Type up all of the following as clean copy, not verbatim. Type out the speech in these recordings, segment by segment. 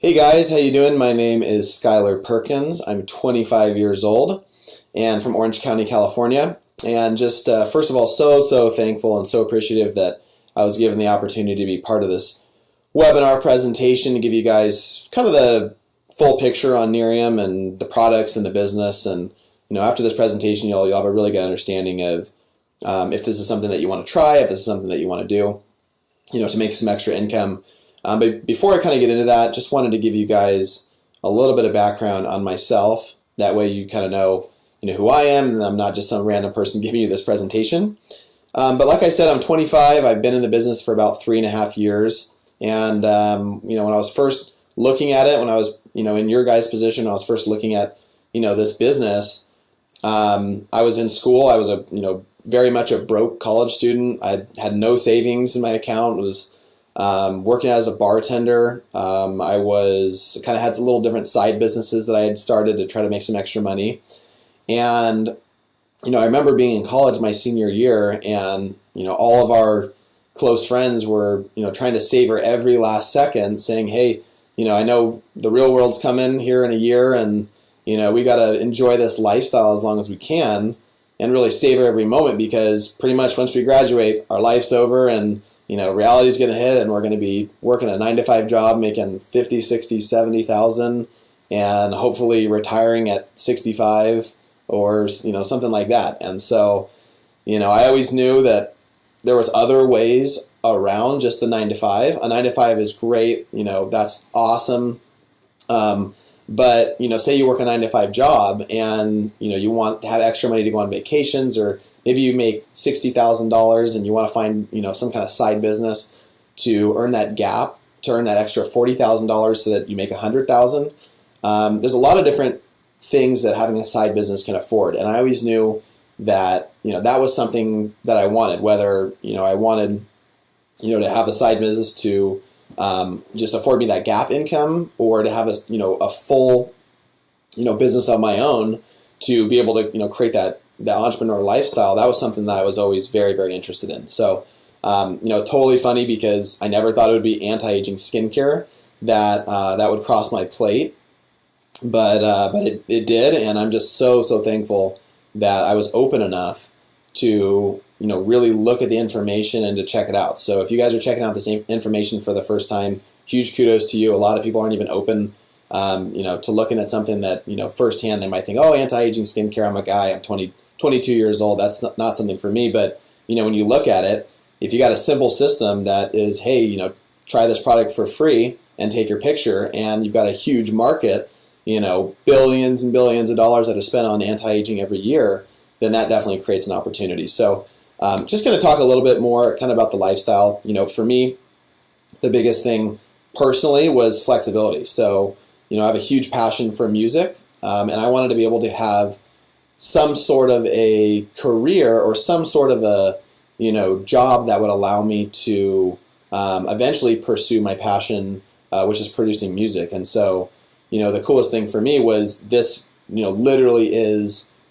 Hey guys, how you doing? My name is Skylar Perkins. I'm 25 years old and from Orange County, California. And just first of all, so thankful and so appreciative that I was given the opportunity to be part of this webinar presentation to give you guys kind of the full picture on Nerium and the products and the business. And after this presentation, you'll have a really good understanding of if this is something that you want to try, if this is something that you want to do, to make some extra income. But before I kind of get into that, just wanted to give you guys a little bit of background on myself. That way you kind of know, who I am, and I'm not just some random person giving you this presentation. But like I said, I'm 25. I've been in the business for about 3.5 years. And, when I was first looking at it, when I was, in your guys' position, when I was first looking at, this business, I was in school. I was very much a broke college student. I had no savings in my account. Was working as a bartender. I was kind of had some little different side businesses that I had started to try to make some extra money. And, I remember being in college my senior year and, all of our close friends were, trying to savor every last second saying, hey, I know the real world's coming here in a year and, we got to enjoy this lifestyle as long as we can and really savor every moment because pretty much once we graduate, our life's over and reality's going to hit and we're going to be working a 9-to-5 job making 50, 60, 70,000 and hopefully retiring at 65 or, something like that. And so, I always knew that there was other ways around just the 9-to-5. A 9-to-5 is great. That's awesome. But, say you work a 9-to-5 job and, you want to have extra money to go on vacations or maybe you make $60,000 and you want to find, some kind of side business to earn that gap, to earn that extra $40,000 so that you make $100,000. There's a lot of different things that having a side business can afford. And I always knew that, that was something that I wanted, whether, I wanted, to have a side business to just afford me that gap income or to have a full, business of my own to be able to, create that entrepreneur lifestyle. That was something that I was always very, very interested in. So, totally funny because I never thought it would be anti-aging skincare that would cross my plate, but it did, and I'm just so thankful that I was open enough to really look at the information and to check it out. So if you guys are checking out this information for the first time, huge kudos to you. A lot of people aren't even open to looking at something that firsthand they might think, oh, anti-aging skincare. I'm a guy. I'm 22 years old. That's not something for me. But when you look at it, if you got a simple system that is, hey, try this product for free and take your picture, and you've got a huge market, billions and billions of dollars that are spent on anti-aging every year, then that definitely creates an opportunity. So just going to talk a little bit more kind of about the lifestyle. For me, the biggest thing personally was flexibility. So, I have a huge passion for music, and I wanted to be able to have some sort of a career or some sort of a, job that would allow me to eventually pursue my passion, which is producing music. And so, the coolest thing for me was this, literally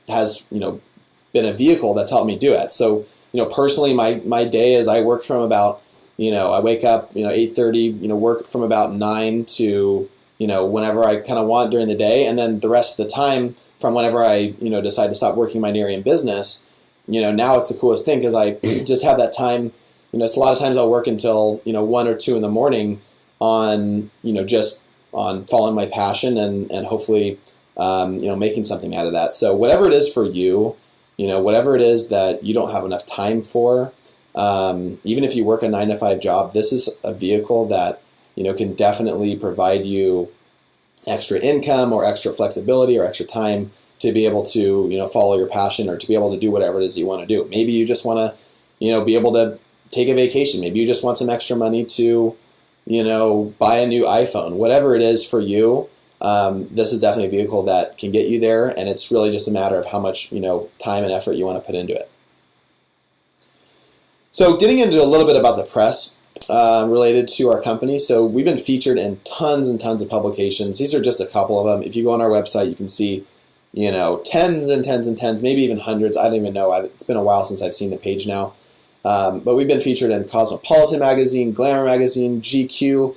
has been a vehicle that's helped me do it. So, personally, my day is I work from about, I wake up, 8:30, work from about 9 to, whenever I kind of want during the day. And then the rest of the time from whenever I, decide to stop working my Nerium business, now it's the coolest thing because I just have that time. It's a lot of times I'll work until, 1 or 2 in the morning on, just on following my passion and hopefully, making something out of that. So whatever it is for you, whatever it is that you don't have enough time for, even if you work a 9-to-5 job, this is a vehicle that, can definitely provide you extra income or extra flexibility or extra time to be able to, follow your passion or to be able to do whatever it is you want to do. Maybe you just want to, be able to take a vacation. Maybe you just want some extra money to, buy a new iPhone. Whatever it is for you, this is definitely a vehicle that can get you there, and it's really just a matter of how much, time and effort you want to put into it. So getting into a little bit about the press related to our company. So we've been featured in tons and tons of publications. These are just a couple of them. If you go on our website, you can see, tens and tens and tens, maybe even hundreds. I don't even know. It's been a while since I've seen the page now. But we've been featured in Cosmopolitan Magazine, Glamour Magazine, GQ,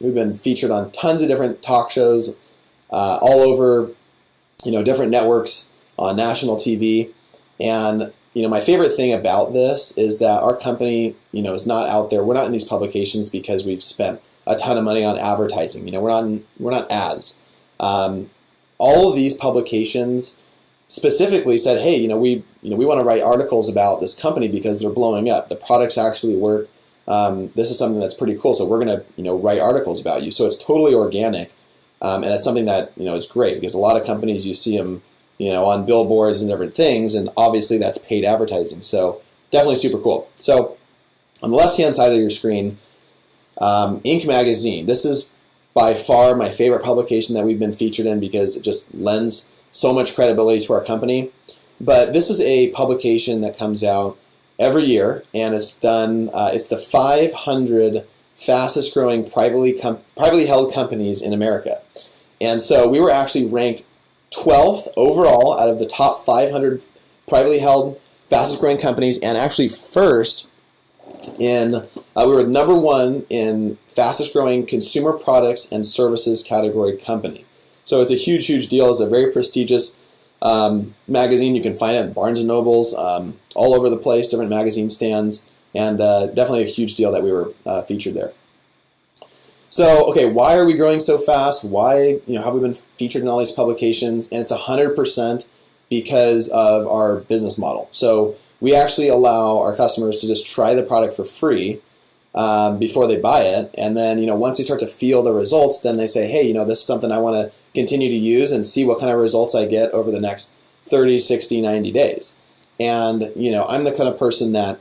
We've been featured on tons of different talk shows all over, different networks on national TV. And, my favorite thing about this is that our company, is not out there. We're not in these publications because we've spent a ton of money on advertising. We're not ads. All of these publications specifically said, hey, we want to write articles about this company because they're blowing up. The products actually work. This is something that's pretty cool. So we're going to, write articles about you. So it's totally organic. And it's something that, is great because a lot of companies, you see them, on billboards and different things. And obviously that's paid advertising. So definitely super cool. So on the left-hand side of your screen, Inc. magazine. This is by far my favorite publication that we've been featured in because it just lends so much credibility to our company. But this is a publication that comes out every year, and it's done. It's the 500 fastest growing privately held companies in America. And so we were actually ranked 12th overall out of the top 500 privately held fastest growing companies, and actually first in, we were number one in fastest growing consumer products and services category company. So it's a huge, huge deal. It's a very prestigious magazine. You can find it at Barnes & Noble's, all over the place, different magazine stands, and definitely a huge deal that we were featured there. So, okay, why are we growing so fast? Why, have we been featured in all these publications? And it's 100% because of our business model. So we actually allow our customers to just try the product for free before they buy it. And then, once they start to feel the results, then they say, hey, this is something I want to continue to use and see what kind of results I get over the next 30, 60, 90 days. And, I'm the kind of person that,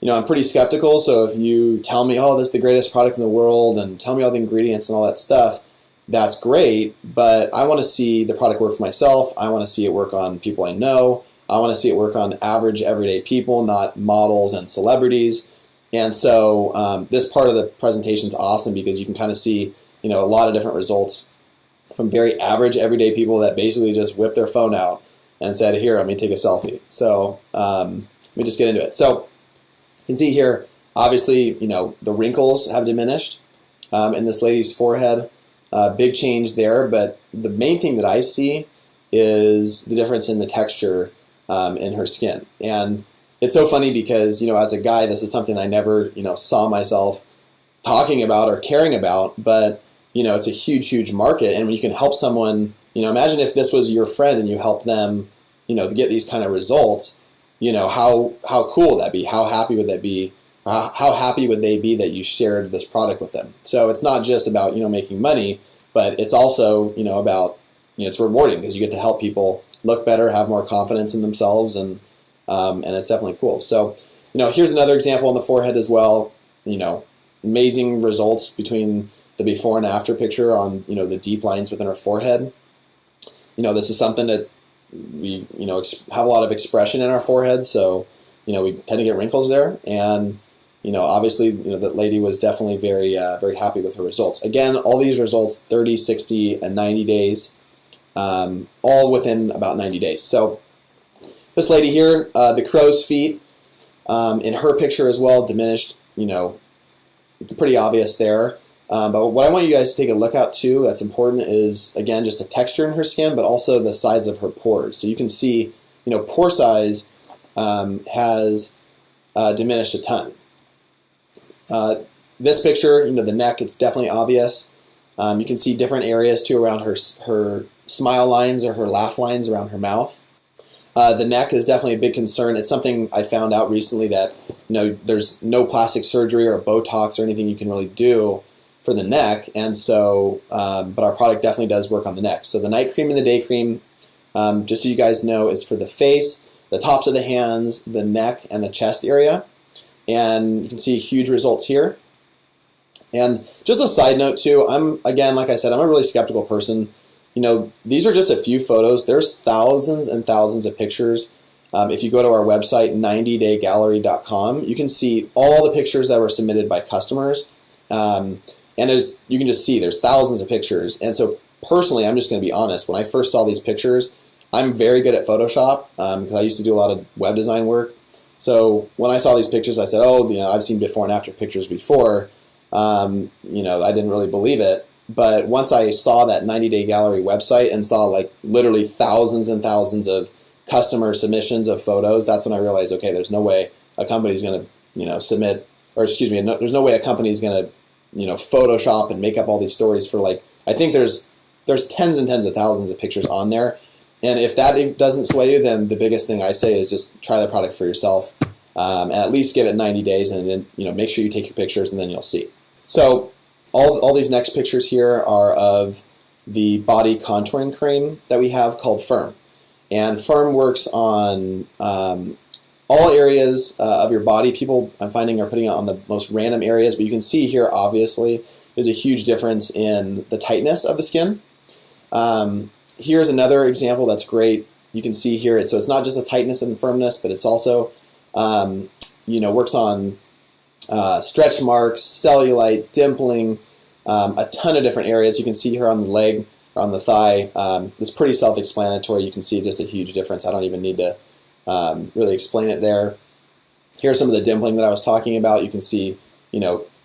I'm pretty skeptical. So if you tell me, oh, this is the greatest product in the world and tell me all the ingredients and all that stuff, that's great. But I want to see the product work for myself. I want to see it work on people I know. I want to see it work on average, everyday people, not models and celebrities. And so this part of the presentation is awesome because you can kind of see, a lot of different results from very average, everyday people that basically just whipped their phone out and said, here, let me take a selfie. So let me just get into it. So you can see here, obviously, the wrinkles have diminished in this lady's forehead. Big change there. But the main thing that I see is the difference in the texture in her skin. And it's so funny because, as a guy, this is something I never, saw myself talking about or caring about, but, it's a huge, huge market. And when you can help someone, imagine if this was your friend and you help them, to get these kind of results, how cool would that be? How happy would that be? How happy would they be that you shared this product with them? So it's not just about, making money, but it's also, about, it's rewarding because you get to help people look better, have more confidence in themselves, and it's definitely cool. So, here's another example on the forehead as well. Amazing results between the before and after picture on, the deep lines within our forehead. This is something that we, have a lot of expression in our forehead, so, we tend to get wrinkles there. And, obviously, that lady was definitely very, very happy with her results. Again, all these results, 30, 60, and 90 days, all within about 90 days. So this lady here, the crow's feet, in her picture as well, diminished, it's pretty obvious there. But what I want you guys to take a look at too, that's important, is, again, just the texture in her skin, but also the size of her pores. So you can see, pore size has diminished a ton. This picture, the neck, it's definitely obvious. You can see different areas too around her smile lines or her laugh lines around her mouth. The neck is definitely a big concern. It's something I found out recently that, there's no plastic surgery or Botox or anything you can really do for the neck. And so, but our product definitely does work on the neck. So the night cream and the day cream, just so you guys know, is for the face, the tops of the hands, the neck, and the chest area. And you can see huge results here. And just a side note too, again, like I said, I'm a really skeptical person. These are just a few photos. There's thousands and thousands of pictures. If you go to our website, 90daygallery.com, you can see all the pictures that were submitted by customers. And you can just see there's thousands of pictures. And so personally, I'm just going to be honest. When I first saw these pictures, I'm very good at Photoshop because I used to do a lot of web design work. So when I saw these pictures, I said, oh, I've seen before and after pictures before. I didn't really believe it. But once I saw that 90-day gallery website and saw like literally thousands and thousands of customer submissions of photos, that's when I realized, okay, there's no way a company's going to, submit, or excuse me, there's no way a company's going to, Photoshop and make up all these stories for like, I think there's tens and tens of thousands of pictures on there. And if that doesn't sway you, then the biggest thing I say is just try the product for yourself, and at least give it 90 days, and then make sure you take your pictures, and then you'll see. So all these next pictures here are of the body contouring cream that we have called Firm. And Firm works on all areas of your body. People, I'm finding, are putting it on the most random areas, but you can see here, obviously, there's a huge difference in the tightness of the skin. Here's another example that's great. You can see here, so it's not just a tightness and firmness, but it's also, works on stretch marks, cellulite, dimpling, a ton of different areas. You can see here on the leg or on the thigh. It's pretty self-explanatory. You can see just a huge difference. I don't even need to really explain it there. Here's some of the dimpling that I was talking about. You can see,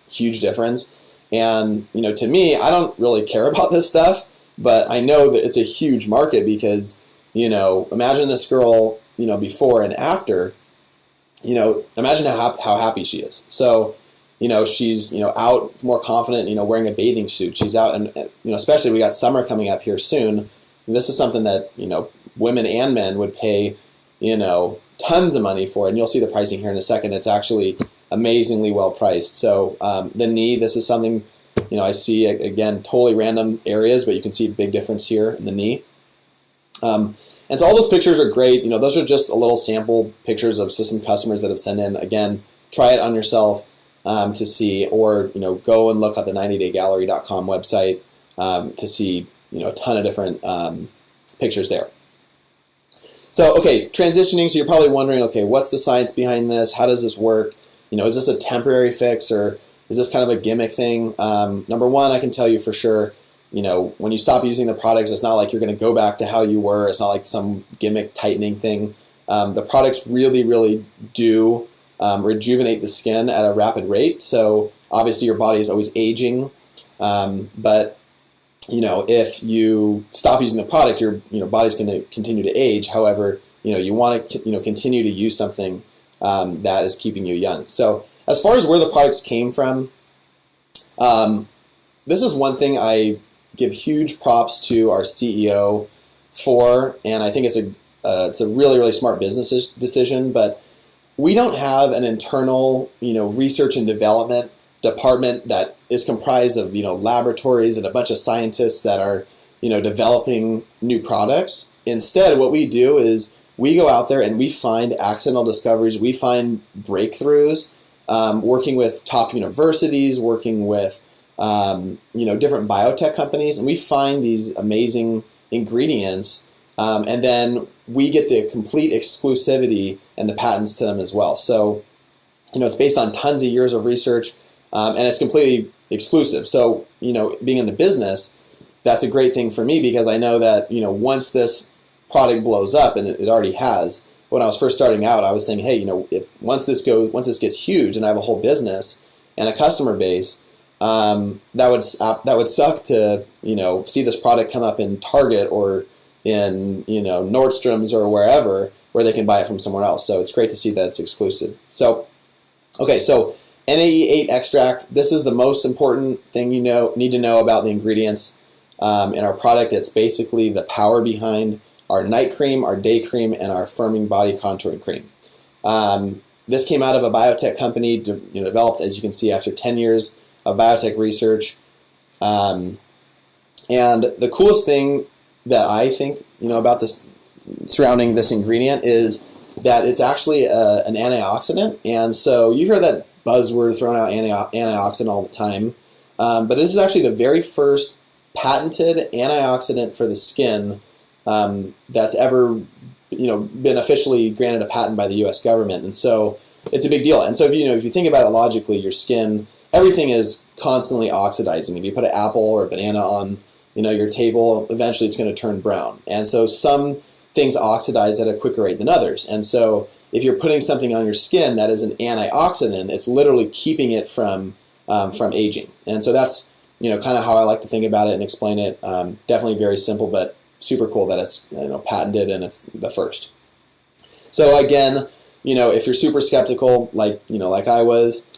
huge difference. And, to me, I don't really care about this stuff, but I know that it's a huge market because, imagine this girl, before and after, imagine how happy she is. So, she's, out more confident, wearing a bathing suit. She's out, and, especially we got summer coming up here soon. This is something that, women and men would pay, tons of money for. And you'll see the pricing here in a second. It's actually amazingly well priced. So the knee, this is something, I see, again, totally random areas, but you can see a big difference here in the knee. And so all those pictures are great. Those are just a little sample pictures of some customers that have sent in. Again, try it on yourself to see, or, go and look at the 90daygallery.com website to see, a ton of different pictures there. So, okay, transitioning, so you're probably wondering, okay, what's the science behind this? How does this work? Is this a temporary fix, or is this kind of a gimmick thing? Number one, I can tell you for sure, when you stop using the products, it's not like you're going to go back to how you were. It's not like some gimmick tightening thing. The products really, really do rejuvenate the skin at a rapid rate. So obviously your body is always aging, but if you stop using the product, your body's going to continue to age. However, you want to continue to use something that is keeping you young. So as far as where the products came from, this is one thing I give huge props to our CEO for, and I think it's a really, really smart business decision. But we don't have an internal research and development department that is comprised of laboratories and a bunch of scientists that are developing new products. Instead, what we do is we go out there and we find accidental discoveries, we find breakthroughs, working with top universities, working with different biotech companies, and we find these amazing ingredients, and then we get the complete exclusivity and the patents to them as well. So it's based on tons of years of research. And it's completely exclusive. So, being in the business, that's a great thing for me because I know that, once this product blows up, and it already has, when I was first starting out, I was thinking, hey, if once this gets huge and I have a whole business and a customer base, that would suck to, see this product come up in Target or in, Nordstrom's or wherever where they can buy it from somewhere else. So it's great to see that it's exclusive. So, okay, so NAE8 extract, this is the most important thing you need to know about the ingredients in our product. It's basically the power behind our night cream, our day cream, and our firming body contouring cream. This came out of a biotech company developed, as you can see, after 10 years of biotech research. And the coolest thing that I think about this surrounding this ingredient is that it's actually an antioxidant. And so you hear that buzzword thrown out, antioxidant, all the time. But this is actually the very first patented antioxidant for the skin that's ever been officially granted a patent by the U.S. government. And so it's a big deal. And so if you think about it logically, your skin, everything is constantly oxidizing. If you put an apple or a banana on your table, eventually it's going to turn brown. And so some things oxidize at a quicker rate than others. And so if you're putting something on your skin that is an antioxidant, it's literally keeping it from from aging. And so that's, kind of how I like to think about it and explain it. Definitely very simple, but super cool that it's, patented and it's the first. So again, if you're super skeptical, like I was,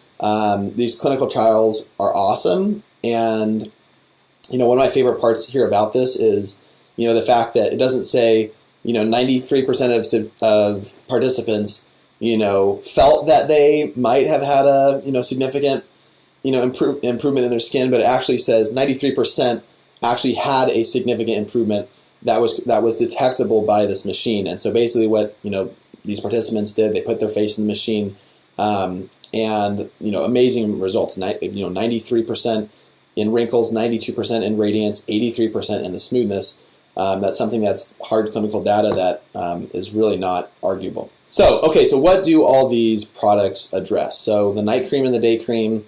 these clinical trials are awesome. And, one of my favorite parts here about this is, the fact that it doesn't say, 93% of participants, felt that they might have had a, significant, improvement in their skin, but it actually says 93% actually had a significant improvement that was detectable by this machine. And so basically what, these participants did, they put their face in the machine, and, amazing results, 93% in wrinkles, 92% in radiance, 83% in the smoothness. That's something that's hard clinical data that is really not arguable. So what do all these products address? So the night cream and the day cream,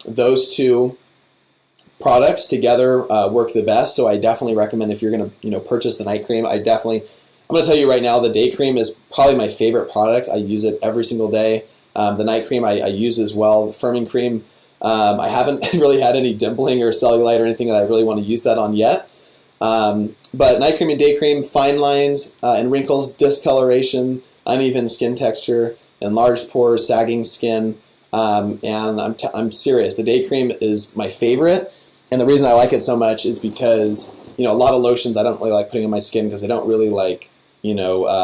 those two products together work the best. So I definitely recommend, if you're going to purchase the night cream, I'm going to tell you right now, the day cream is probably my favorite product. I use it every single day. The night cream I use as well. The firming cream, I haven't really had any dimpling or cellulite or anything that I really want to use that on yet. But night cream and day cream, fine lines and wrinkles, discoloration, uneven skin texture, enlarged pores, sagging skin. And I'm serious. The day cream is my favorite. And the reason I like it so much is because, a lot of lotions I don't really like putting on my skin because they don't really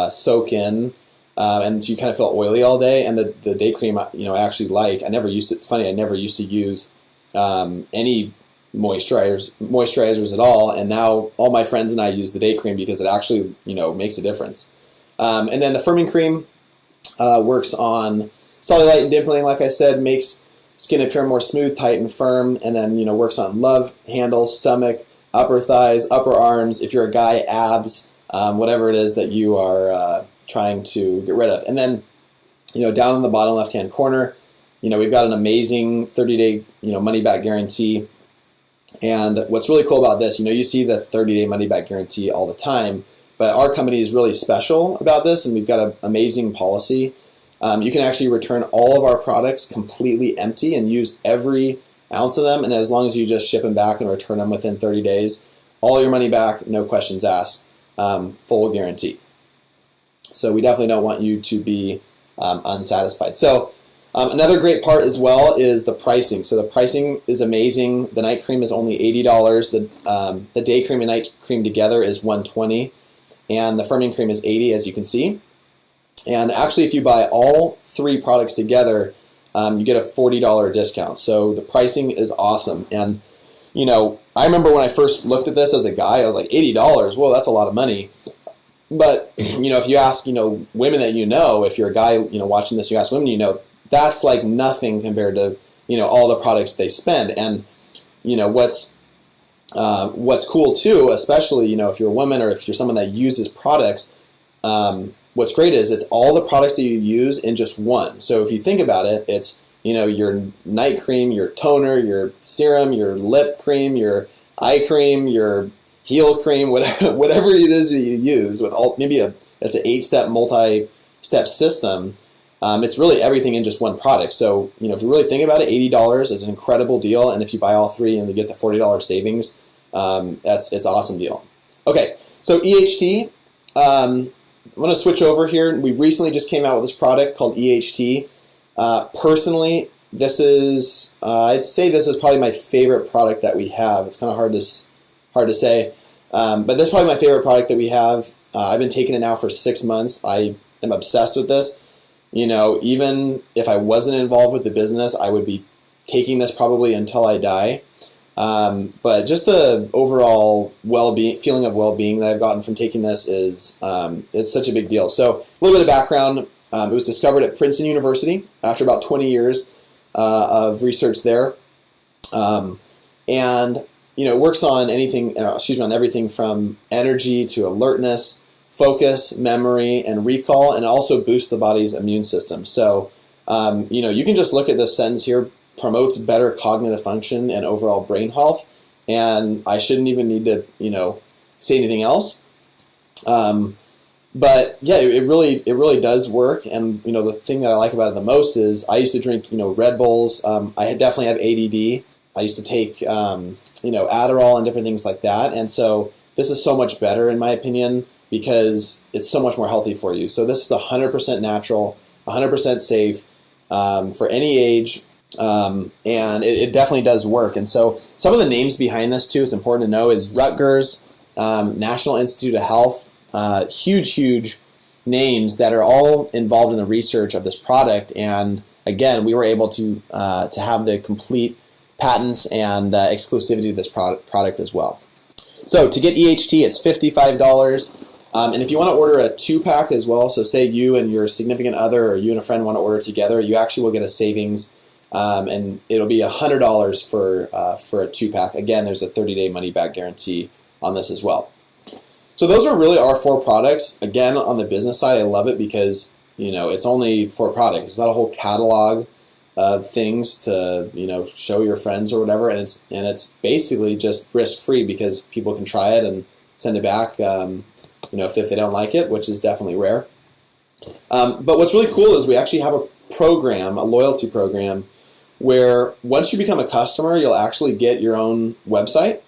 soak in. And you kind of feel oily all day. And the day cream, I actually like. I never used it. It's funny, I never used to use any moisturizers at all, and now all my friends and I use the day cream because it actually makes a difference. And then the firming cream works on cellulite and dimpling, like I said, makes skin appear more smooth, tight, and firm, and then works on love handles, stomach, upper thighs, upper arms, if you're a guy, abs, whatever it is that you are trying to get rid of. And then down in the bottom left hand corner, we've got an amazing 30-day money back guarantee. And what's really cool about this, you see the 30-day money-back guarantee all the time, but our company is really special about this, and we've got an amazing policy. You can actually return all of our products completely empty and use every ounce of them, and as long as you just ship them back and return them within 30 days, all your money back, no questions asked, full guarantee. So we definitely don't want you to be unsatisfied. So another great part as well is the pricing. So the pricing is amazing. The night cream is only $80. The day cream and night cream together is $120, and the firming cream is $80, as you can see. And actually, if you buy all three products together, you get a $40 discount. So the pricing is awesome. And I remember when I first looked at this as a guy, I was like, $80. Whoa, that's a lot of money. But if you ask women that if you're a guy watching this, you ask women that's like nothing compared to all the products they spend. And what's cool too, especially if you're a woman or if you're someone that uses products, what's great is it's all the products that you use in just one. So if you think about it, it's your night cream, your toner, your serum, your lip cream, your eye cream, your heel cream, whatever it is that you use with it's an 8-step multi-step system. It's really everything in just one product. So, if you really think about it, $80 is an incredible deal. And if you buy all three and you get the $40 savings, it's an awesome deal. Okay, so EHT, I'm going to switch over here. We recently just came out with this product called EHT. Personally, this is, I'd say this is probably my favorite product that we have. It's kind of hard to say, but this is probably my favorite product that we have. I've been taking it now for 6 months. I am obsessed with this. Even if I wasn't involved with the business, I would be taking this probably until I die. But just the overall feeling of well-being that I've gotten from taking this is such a big deal. So a little bit of background. It was discovered at Princeton University after about 20 years of research there. And it works on on everything from energy to alertness, focus, memory, and recall, and also boosts the body's immune system. So, you can just look at this sentence here, promotes better cognitive function and overall brain health, and I shouldn't even need to, say anything else. But yeah, it really does work. And the thing that I like about it the most is I used to drink Red Bulls. I definitely have ADD. I used to take Adderall and different things like that. And so this is so much better in my opinion because it's so much more healthy for you. So this is 100% natural, 100% safe for any age. And it definitely does work. And so some of the names behind this too, it's important to know, is Rutgers, National Institute of Health, huge names that are all involved in the research of this product. And again, we were able to have the complete patents and exclusivity of this product as well. So to get EHT, it's $55. And if you want to order a 2-pack as well, so say you and your significant other or you and a friend want to order together, you actually will get a savings. And it'll be $100 for a 2-pack. Again, there's a 30-day money-back guarantee on this as well. So those are really our 4 products. Again, on the business side, I love it because it's only 4 products. It's not a whole catalog of things to show your friends or whatever. And it's basically just risk-free because people can try it and send it back. If they don't like it, which is definitely rare. But what's really cool is we actually have a program, a loyalty program, where once you become a customer, you'll actually get your own website.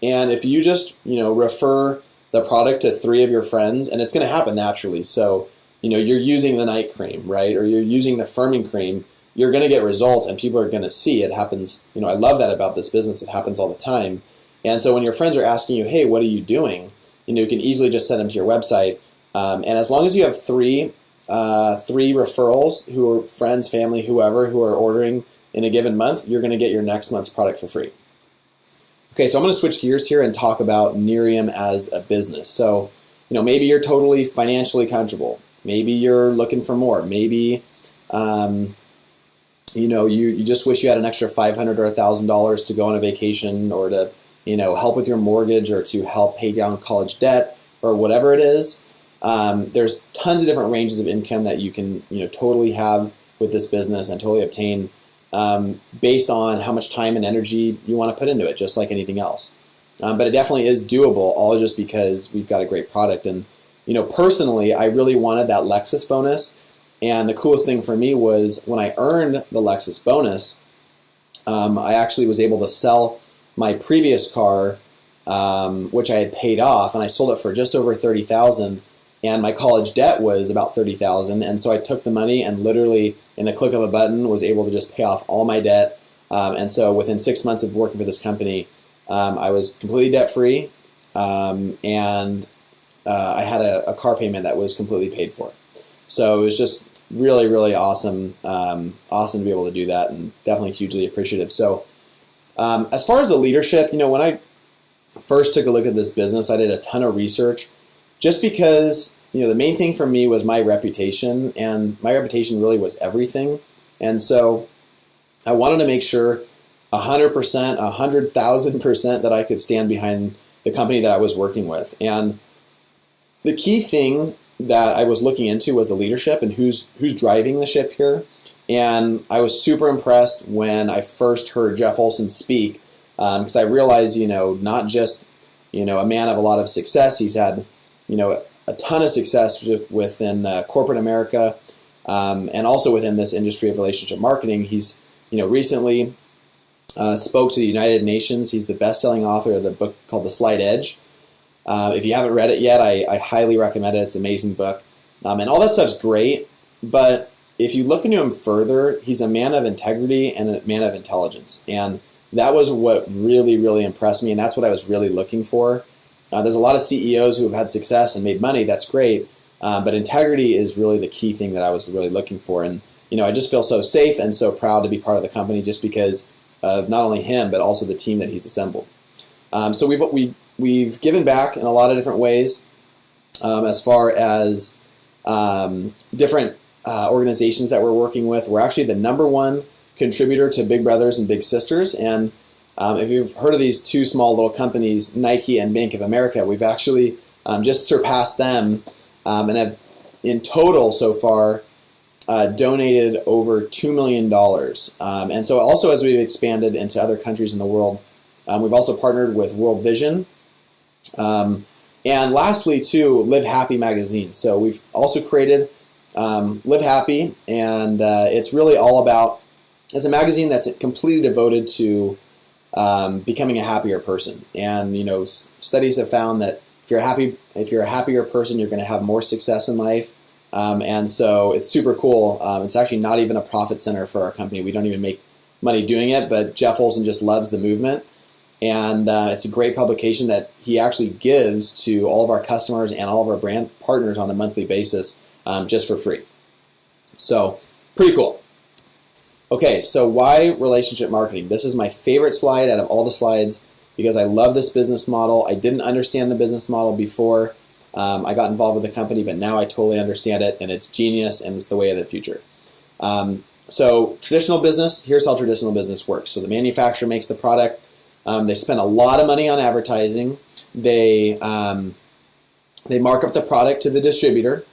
And if you just refer the product to 3 of your friends, and it's going to happen naturally. So, you're using the night cream, right? Or you're using the firming cream, you're going to get results and people are going to see it happens. I love that about this business. It happens all the time. And so when your friends are asking you, hey, what are you doing? You can easily just send them to your website. And as long as you have 3 referrals who are friends, family, whoever, who are ordering in a given month, you're going to get your next month's product for free. Okay, so I'm going to switch gears here and talk about Nerium as a business. So, maybe you're totally financially comfortable. Maybe you're looking for more. Maybe, you just wish you had an extra $500 or $1,000 to go on a vacation or to, help with your mortgage or to help pay down college debt or whatever it is. There's tons of different ranges of income that you can, totally have with this business and totally obtain based on how much time and energy you want to put into it, just like anything else. But it definitely is doable, all just because we've got a great product. And, personally, I really wanted that Lexus bonus. And the coolest thing for me was when I earned the Lexus bonus, I actually was able to sell my previous car, which I had paid off, and I sold it for just over $30,000. And my college debt was about $30,000, and so I took the money and literally, in the click of a button, was able to just pay off all my debt. And so within 6 months of working for this company, I was completely debt-free, and I had a car payment that was completely paid for. So it was just really, really awesome, awesome to be able to do that, and definitely hugely appreciative. So as far as the leadership, when I first took a look at this business, I did a ton of research. Just because, the main thing for me was my reputation, and my reputation really was everything. And so I wanted to make sure 100%, 100,000% that I could stand behind the company that I was working with. And the key thing that I was looking into was the leadership and who's driving the ship here. And I was super impressed when I first heard Jeff Olson speak, because I realized, not just, a man of a lot of success. He's had a ton of success within corporate America, and also within this industry of relationship marketing. He's, recently spoke to the United Nations. He's the best-selling author of the book called The Slight Edge. If you haven't read it yet, I highly recommend it. It's an amazing book. And all that stuff's great, but if you look into him further, he's a man of integrity and a man of intelligence. And that was what really, really impressed me, and that's what I was really looking for. There's a lot of CEOs who have had success and made money. That's great. But integrity is really the key thing that I was really looking for. And, I just feel so safe and so proud to be part of the company just because of not only him, but also the team that he's assembled. So we've given back in a lot of different ways as far as different organizations that we're working with. We're actually the #1 contributor to Big Brothers and Big Sisters. And if you've heard of these 2 small little companies, Nike and Bank of America, we've actually just surpassed them and have in total so far donated over $2 million. And so also as we've expanded into other countries in the world, we've also partnered with World Vision. And lastly, too, Live Happy magazine. So we've also created Live Happy, and it's really all about, it's a magazine that's completely devoted to becoming a happier person. And studies have found that if you're a happier person, you're going to have more success in life. And so it's super cool. It's actually not even a profit center for our company. We don't even make money doing it, but Jeff Olson just loves the movement. And it's a great publication that he actually gives to all of our customers and all of our brand partners on a monthly basis, just for free. So pretty cool. Okay, so why relationship marketing? This is my favorite slide out of all the slides because I love this business model. I didn't understand the business model before I got involved with the company, but now I totally understand it, and it's genius, and it's the way of the future. So traditional business, here's how traditional business works. So the manufacturer makes the product. They spend a lot of money on advertising. They mark up the product to the distributor.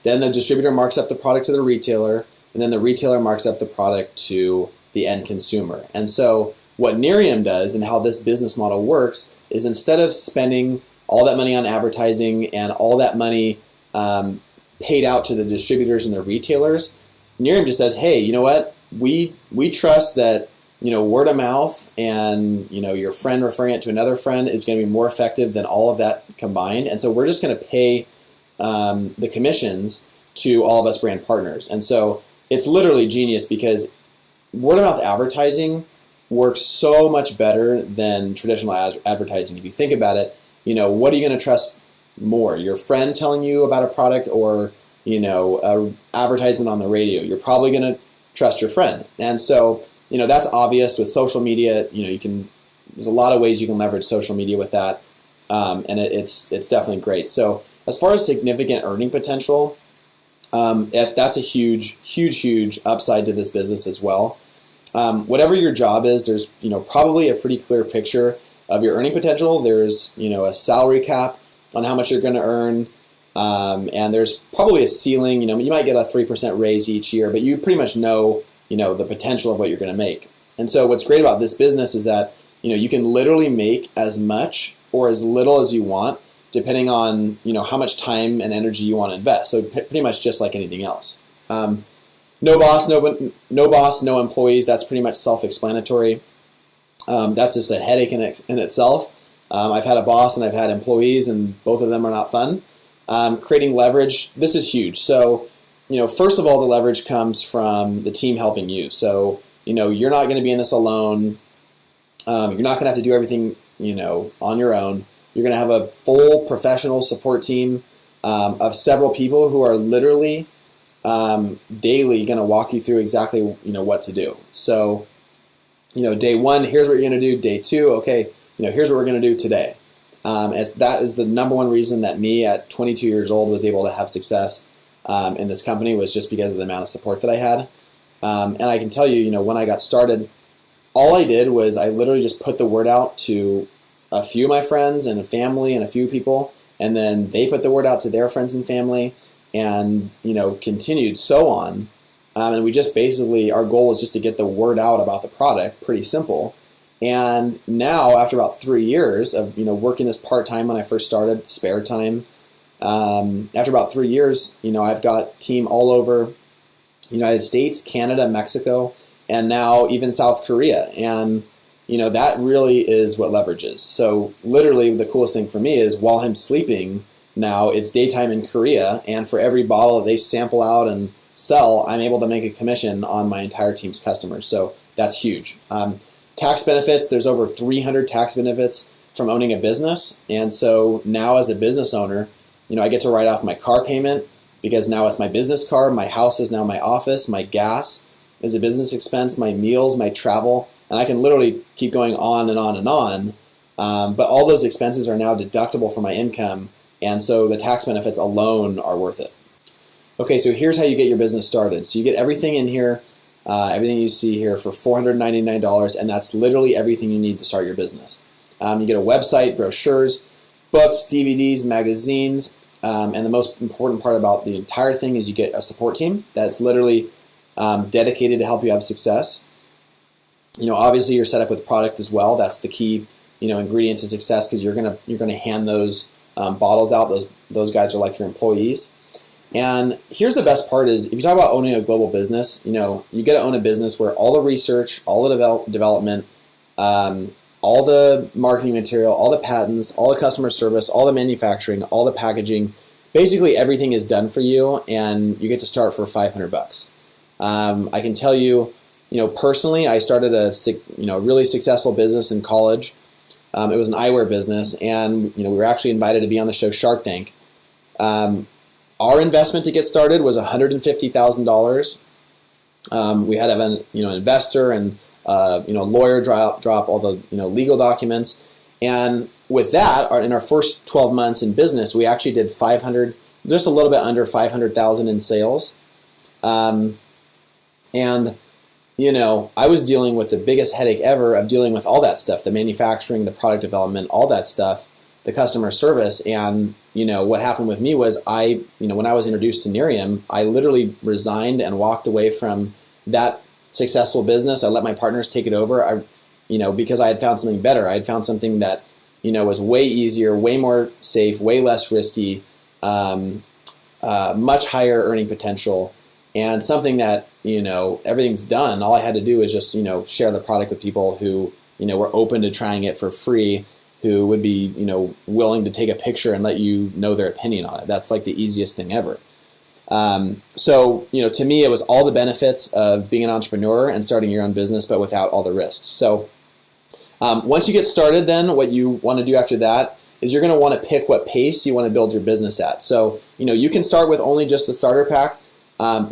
Then the distributor marks up the product to the retailer. And then the retailer marks up the product to the end consumer. And so what Nerium does and how this business model works is instead of spending all that money on advertising and all that money paid out to the distributors and the retailers, Nerium just says, hey, you know what? We trust that word of mouth and your friend referring it to another friend is going to be more effective than all of that combined. And so we're just going to pay the commissions to all of us brand partners. And so it's literally genius because word of mouth advertising works so much better than traditional advertising. If you think about it, what are you going to trust more? Your friend telling you about a product or, a advertisement on the radio? You're probably going to trust your friend. And so, that's obvious with social media. There's a lot of ways you can leverage social media with that. And it's definitely great. So as far as significant earning potential, that's a huge upside to this business as well. Whatever your job is, there's probably a pretty clear picture of your earning potential. There's a salary cap on how much you're going to earn, and there's probably a ceiling. You might get a 3% raise each year, but you pretty much know the potential of what you're going to make. And so what's great about this business is that you can literally make as much or as little as you want, depending on how much time and energy you want to invest. So pretty much just like anything else. No boss, no employees. That's pretty much self-explanatory. That's just a headache in itself. I've had a boss and I've had employees, and both of them are not fun. Creating leverage. This is huge. So first of all, the leverage comes from the team helping you. So you're not going to be in this alone. You're not going to have to do everything on your own. You're going to have a full professional support team of several people who are literally daily going to walk you through exactly what to do. So day one, here's what you're going to do. Day two, okay, here's what we're going to do today. That is the number one reason that me at 22 years old was able to have success in this company, was just because of the amount of support that I had. And I can tell you, when I got started, all I did was I literally just put the word out to a few of my friends and a family and a few people, and then they put the word out to their friends and family, and continued so on. And we just basically, our goal was just to get the word out about the product. Pretty simple. And now, after about 3 years of working this part-time when I first started, spare time, after about 3 years, I've got team all over United States, Canada, Mexico, and now even South Korea. And that really is what leverage is. So literally the coolest thing for me is while I'm sleeping now, it's daytime in Korea, and for every bottle that they sample out and sell, I'm able to make a commission on my entire team's customers. So that's huge. Tax benefits, there's over 300 tax benefits from owning a business. And so now as a business owner, I get to write off my car payment because now it's my business car. My house is now my office. My gas is a business expense, my meals, my travel, and I can literally keep going on and on and on. But all those expenses are now deductible from my income, and so the tax benefits alone are worth it. Okay, so here's how you get your business started. So you get everything in here, everything you see here for $499, and that's literally everything you need to start your business. You get a website, brochures, books, DVDs, magazines, and the most important part about the entire thing is you get a support team that's literally dedicated to help you have success. Obviously you're set up with product as well. That's the key, ingredient to success, because you're gonna hand those bottles out. Those guys are like your employees. And here's the best part is, if you talk about owning a global business, you get to own a business where all the research, all the development, all the marketing material, all the patents, all the customer service, all the manufacturing, all the packaging, basically everything is done for you, and you get to start for $500. I can tell you, personally, I started a really successful business in college. It was an eyewear business, and we were actually invited to be on the show Shark Tank. Our investment to get started was $150,000. We had an investor and lawyer drop all the legal documents, and with that, in our first 12 months in business, we actually did just a little bit under $500,000 in sales. And I was dealing with the biggest headache ever of dealing with all that stuff, the manufacturing, the product development, all that stuff, the customer service. And what happened with me was when I was introduced to Nerium, I literally resigned and walked away from that successful business. I let my partners take it over. Because I had found something better. I had found something that was way easier, way more safe, way less risky, much higher earning potential, and something that everything's done. All I had to do is just share the product with people who were open to trying it for free, who would be willing to take a picture and let you know their opinion on it. That's like the easiest thing ever. So to me, it was all the benefits of being an entrepreneur and starting your own business, but without all the risks. So once you get started, then what you want to do after that is you're going to want to pick what pace you want to build your business at. So you can start with only just the starter pack.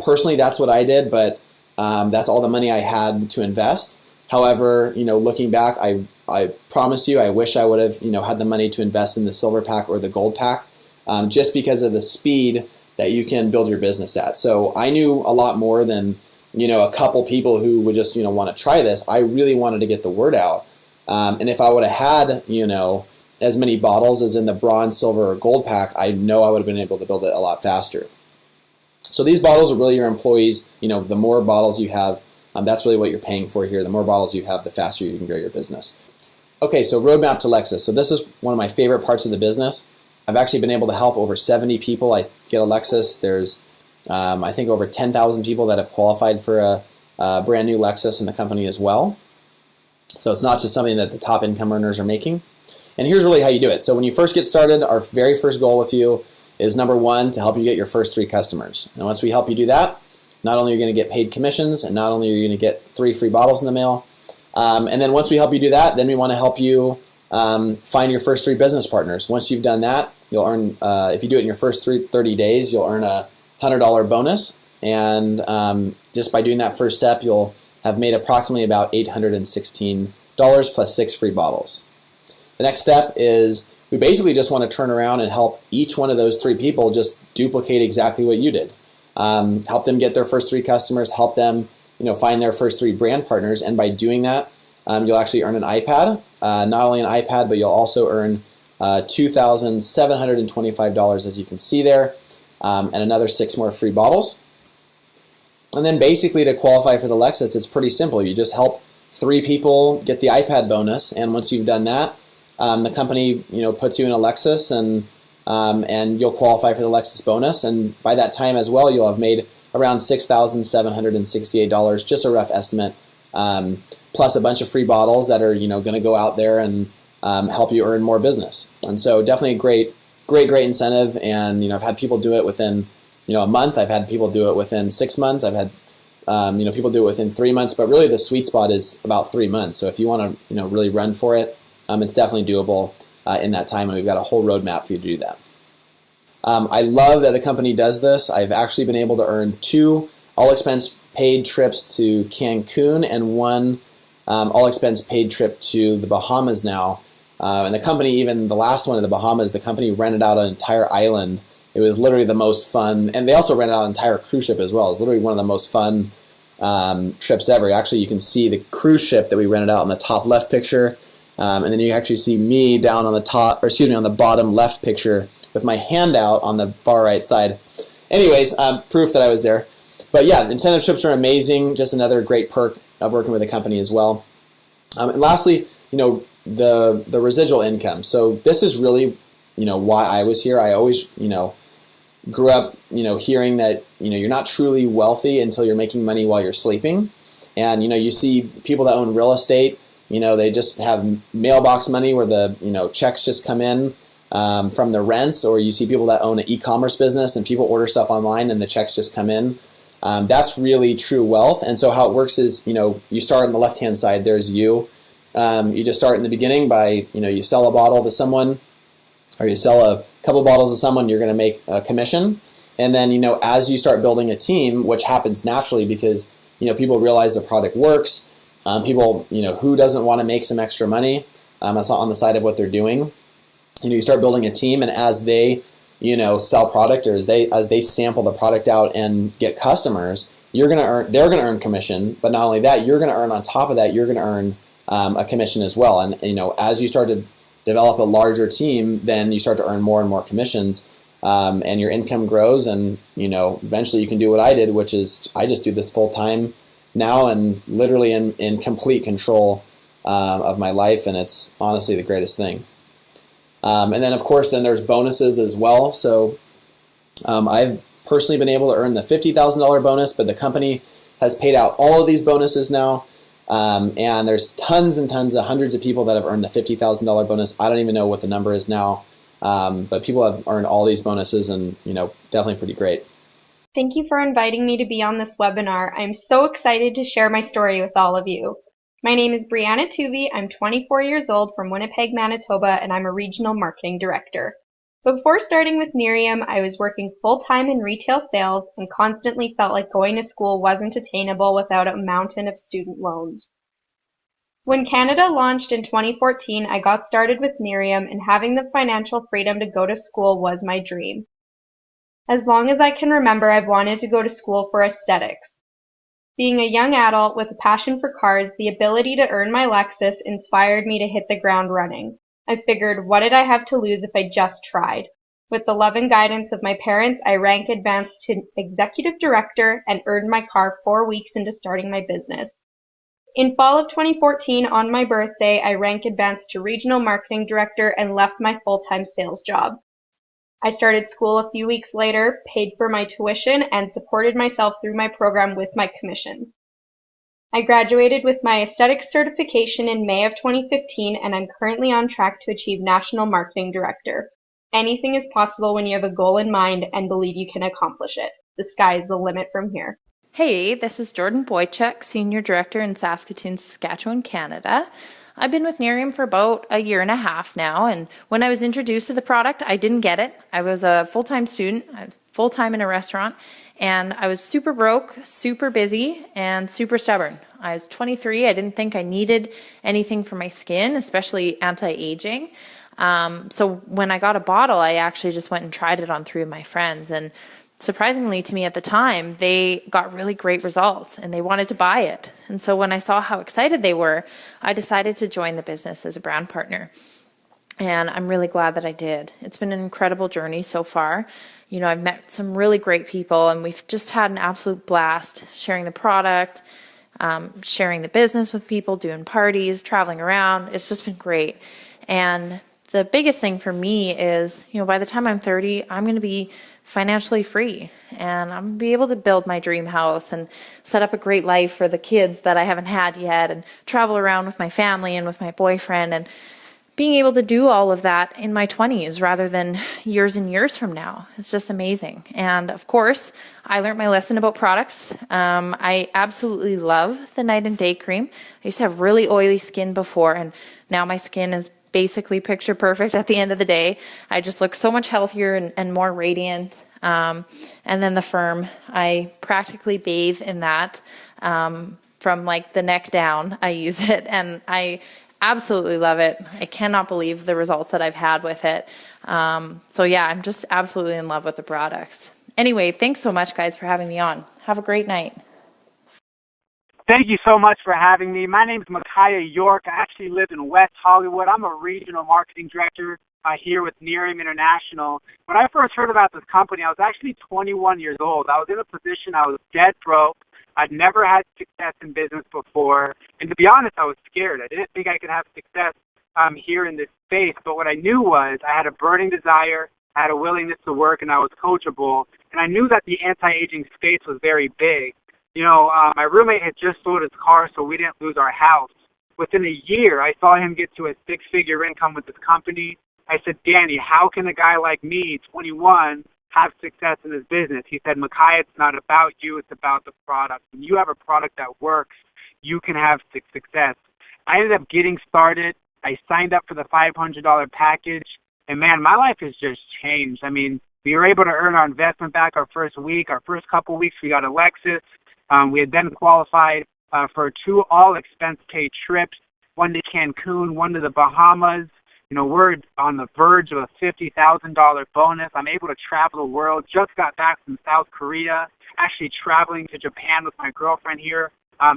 Personally, that's what I did, but that's all the money I had to invest. However, looking back, I promise you, I wish I would have had the money to invest in the silver pack or the gold pack, just because of the speed that you can build your business at. So I knew a lot more than a couple people who would just want to try this. I really wanted to get the word out, and if I would have had as many bottles as in the bronze, silver, or gold pack, I know I would have been able to build it a lot faster. So these bottles are really your employees. The more bottles you have, that's really what you're paying for here. The more bottles you have, the faster you can grow your business. Okay, so roadmap to Lexus. So this is one of my favorite parts of the business. I've actually been able to help over 70 people get a Lexus. There's, I think, over 10,000 people that have qualified for a brand new Lexus in the company as well. So it's not just something that the top income earners are making. And here's really how you do it. So when you first get started, our very first goal with you is, number one, to help you get your first 3 customers. And once we help you do that, not only are you going to get paid commissions, and not only are you going to get 3 free bottles in the mail, and then once we help you do that, then we want to help you find your first 3 business partners. Once you've done that, you'll earn, if you do it in your first 30 days, you'll earn a $100 bonus. And just by doing that first step, you'll have made approximately about $816 plus 6 free bottles. The next step is, we basically just want to turn around and help each one of those 3 people just duplicate exactly what you did. Help them get their first 3 customers, help them find their first 3 brand partners, and by doing that, you'll actually earn an iPad. Not only an iPad, but you'll also earn $2,725, as you can see there, and another 6 more free bottles. And then basically, to qualify for the Lexus, it's pretty simple. You just help 3 people get the iPad bonus, and once you've done that, the company puts you in a Lexus, and you'll qualify for the Lexus bonus. And by that time as well, you'll have made around $6,768, just a rough estimate, plus a bunch of free bottles that are going to go out there and help you earn more business. And so definitely a great incentive. And I've had people do it within a month. I've had people do it within 6 months. I've had people do it within 3 months. But really, the sweet spot is about 3 months. So if you want to really run for it, it's definitely doable in that time, and we've got a whole roadmap for you to do that. I love that the company does this. I've actually been able to earn 2 all-expense paid trips to Cancun and 1 all-expense paid trip to the Bahamas now. And the company, even the last one in the Bahamas, the company rented out an entire island. It was literally the most fun, and they also rented out an entire cruise ship as well. It was literally one of the most fun trips ever. Actually, you can see the cruise ship that we rented out in the top left picture. And then you actually see me down on the on the bottom left picture with my hand out on the far right side. Anyways, proof that I was there. But yeah, incentive trips are amazing. Just another great perk of working with a company as well. And lastly, the residual income. So this is really why I was here. I always, grew up, hearing that, you're not truly wealthy until you're making money while you're sleeping. And, you see people that own real estate, they just have mailbox money where the, checks just come in from the rents, or you see people that own an e-commerce business and people order stuff online and the checks just come in. That's really true wealth. And so how it works is, you start on the left-hand side, there's you. You just start in the beginning by, you sell a bottle to someone, or you sell a couple bottles to someone, you're going to make a commission. And then, as you start building a team, which happens naturally because, people realize the product works, people, who doesn't want to make some extra money on the side of what they're doing. You start building a team, and as they, sell product, or as they sample the product out and get customers, they're going to earn commission. But not only that, you're going to earn on top of that, you're going to earn a commission as well. And, as you start to develop a larger team, then you start to earn more and more commissions, and your income grows, and eventually you can do what I did, which is I just do this full time now, and literally in complete control of my life, and it's honestly the greatest thing. And then of course there's bonuses as well. So I've personally been able to earn the $50,000 bonus, but the company has paid out all of these bonuses now. And there's tons and tons of hundreds of people that have earned the $50,000 bonus. I don't even know what the number is now, but people have earned all these bonuses, and definitely pretty great. Thank you for inviting me to be on this webinar. I'm so excited to share my story with all of you. My name is Brianna Tuvey. I'm 24 years old from Winnipeg, Manitoba, and I'm a regional marketing director. But before starting with Nerium, I was working full-time in retail sales and constantly felt like going to school wasn't attainable without a mountain of student loans. When Canada launched in 2014, I got started with Nerium, and having the financial freedom to go to school was my dream. As long as I can remember, I've wanted to go to school for aesthetics. Being a young adult with a passion for cars, the ability to earn my Lexus inspired me to hit the ground running. I figured, what did I have to lose if I just tried? With the love and guidance of my parents, I rank advanced to executive director and earned my car 4 weeks into starting my business. In fall of 2014, on my birthday, I rank advanced to regional marketing director and left my full-time sales job. I started school a few weeks later, paid for my tuition, and supported myself through my program with my commissions. I graduated with my aesthetics certification in May of 2015, and I'm currently on track to achieve National Marketing Director. Anything is possible when you have a goal in mind and believe you can accomplish it. The sky is the limit from here. Hey, this is Jordan Boychuk, Senior Director in Saskatoon, Saskatchewan, Canada. I've been with Nerium for about a year and a half now, and when I was introduced to the product, I didn't get it. I was a full-time student, full-time in a restaurant, and I was super broke, super busy, and super stubborn. I was 23. I didn't think I needed anything for my skin, especially anti-aging. So when I got a bottle, I actually just went and tried it on 3 of my friends, and surprisingly to me at the time, they got really great results and they wanted to buy it. And so when I saw how excited they were, I decided to join the business as a brand partner. And I'm really glad that I did. It's been an incredible journey so far. I've met some really great people, and we've just had an absolute blast sharing the product, sharing the business with people, doing parties, traveling around. It's just been great. And the biggest thing for me is, by the time I'm 30, I'm going to be financially free, and I'm going to be able to build my dream house and set up a great life for the kids that I haven't had yet, and travel around with my family and with my boyfriend, and being able to do all of that in my 20s rather than years and years from now. It's just amazing. And of course, I learned my lesson about products. I absolutely love the night and day cream. I used to have really oily skin before, and now my skin is basically picture perfect at the end of the day. I just look so much healthier and more radiant. And then the Firm, I practically bathe in that from like the neck down. I use it, and I absolutely love it. I cannot believe the results that I've had with it. So yeah, I'm just absolutely in love with the products. Anyway, thanks so much, guys, for having me on. Have a great night. Thank you so much for having me. My name is Micaiah York. I actually live in West Hollywood. I'm a regional marketing director here with Nerium International. When I first heard about this company, I was actually 21 years old. I was in a position, I was dead broke. I'd never had success in business before. And to be honest, I was scared. I didn't think I could have success here in this space. But what I knew was I had a burning desire, I had a willingness to work, and I was coachable. And I knew that the anti-aging space was very big. My roommate had just sold his car, so we didn't lose our house. Within a year, I saw him get to a six-figure income with his company. I said, Danny, how can a guy like me, 21, have success in his business? He said, Micaiah, it's not about you, it's about the product. When you have a product that works, you can have success. I ended up getting started. I signed up for the $500 package, and man, my life has just changed. I mean, we were able to earn our investment back our first week. Our first couple weeks, we got a Lexus. We had then qualified for 2 all-expense-paid trips, one to Cancun, one to the Bahamas. We're on the verge of a $50,000 bonus. I'm able to travel the world. Just got back from South Korea, actually traveling to Japan with my girlfriend here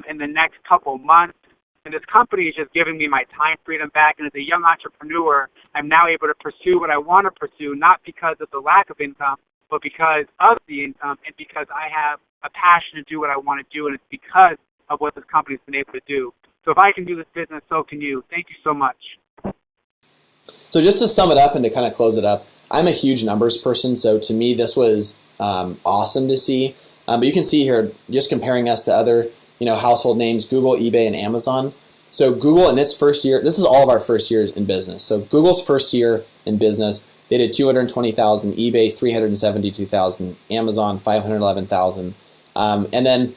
in the next couple months. And this company is just giving me my time freedom back. And as a young entrepreneur, I'm now able to pursue what I want to pursue, not because of the lack of income, but because of the income and because I have a passion to do what I want to do. And it's because of what this company's been able to do. So if I can do this business, so can you. Thank you so much. So just to sum it up and to kind of close it up, I'm a huge numbers person, so to me this was awesome to see. But you can see here, just comparing us to other household names, Google, eBay, and Amazon. So Google in its first year, this is all of our first years in business. So Google's first year in business, they did 220,000, eBay 372,000, Amazon 511,000, and then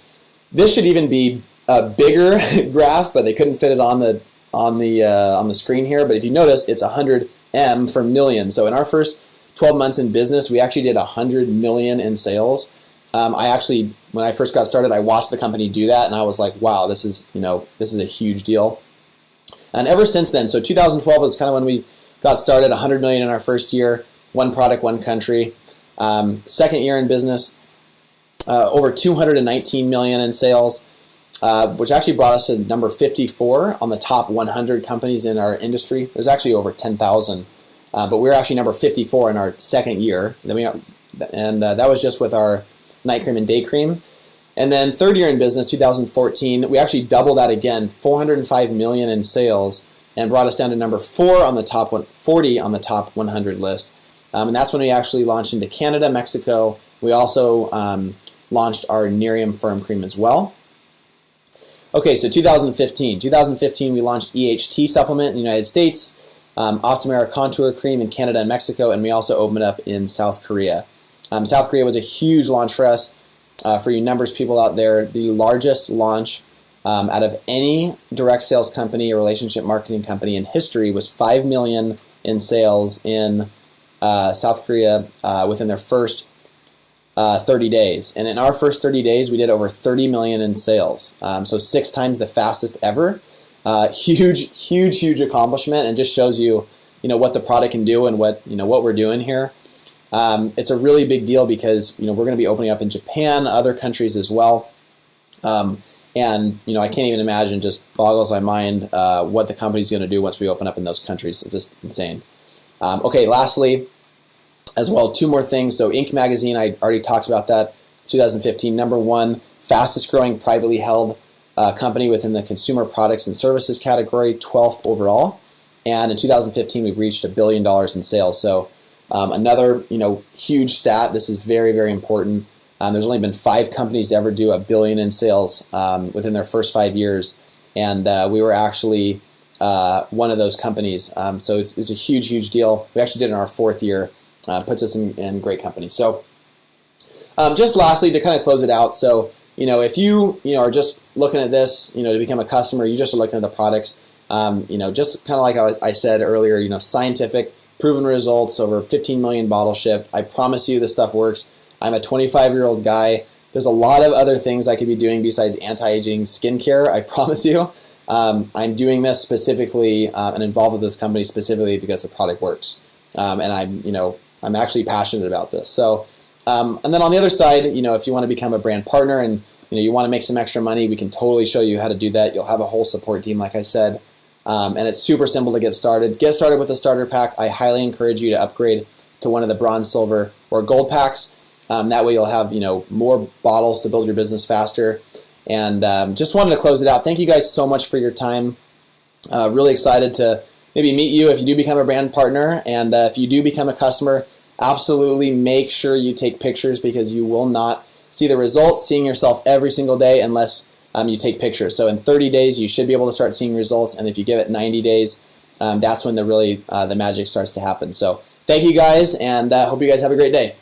this should even be a bigger graph, but they couldn't fit it on the screen here. But if you notice, it's 100 M for million. So in our first 12 months in business, we actually did 100 million in sales. When I first got started, I watched the company do that, and I was like, wow, this is a huge deal. And ever since then, so 2012 was kind of when we got started. 100 million in our first year, one product, one country. Second year in business, over 219 million in sales. Which actually brought us to number 54 on the top 100 companies in our industry. There's actually over 10,000, but we were actually number 54 in our second year. That was just with our night cream and day cream. And then third year in business, 2014, we actually doubled that again, 405 million in sales, and brought us down to number 4 on the top 40 on the top 100 list. And that's when we actually launched into Canada, Mexico. We also launched our Nerium Firm Cream as well. Okay, so 2015. 2015, we launched EHT supplement in the United States, Optimera Contour Cream in Canada and Mexico, and we also opened it up in South Korea. South Korea was a huge launch for us. For you numbers people out there, the largest launch out of any direct sales company or relationship marketing company in history was 5 million in sales in South Korea within their first 30 days. And in our first 30 days, we did over 30 million in sales. So 6 times the fastest ever. Huge accomplishment, and just shows you, what the product can do and what we're doing here. It's a really big deal because, we're going to be opening up in Japan, other countries as well. And, I can't even imagine, just boggles my mind what the company's going to do once we open up in those countries. It's just insane. Okay, lastly, as well, 2 more things. So Inc. Magazine, I already talked about that. 2015, number 1, fastest growing privately held company within the consumer products and services category, 12th overall. And in 2015, we reached $1 billion in sales. So another huge stat. This is very, very important. There's only been 5 companies to ever do $1 billion in sales within their first 5 years, and we were actually one of those companies. So it's a huge deal. We actually did it in our 4th year. Puts us in great company. So just lastly, to kind of close it out, so if you are just looking at this to become a customer, you just are looking at the products, just kind of like I said earlier, scientific, proven results, over 15 million bottles shipped. I promise you this stuff works. I'm a 25-year-old guy. There's a lot of other things I could be doing besides anti-aging skincare, I promise you. I'm doing this specifically and involved with this company specifically because the product works. And I'm actually passionate about this. So, and then on the other side, if you want to become a brand partner and you want to make some extra money, we can totally show you how to do that. You'll have a whole support team, like I said, and it's super simple to get started. Get started with a starter pack. I highly encourage you to upgrade to one of the bronze, silver, or gold packs. That way, you'll have more bottles to build your business faster. And just wanted to close it out. Thank you guys so much for your time. Really excited to maybe meet you if you do become a brand partner. And if you do become a customer, absolutely make sure you take pictures, because you will not see the results, seeing yourself every single day, unless you take pictures. So in 30 days, you should be able to start seeing results. And if you give it 90 days, that's when the magic starts to happen. So thank you guys, and hope you guys have a great day.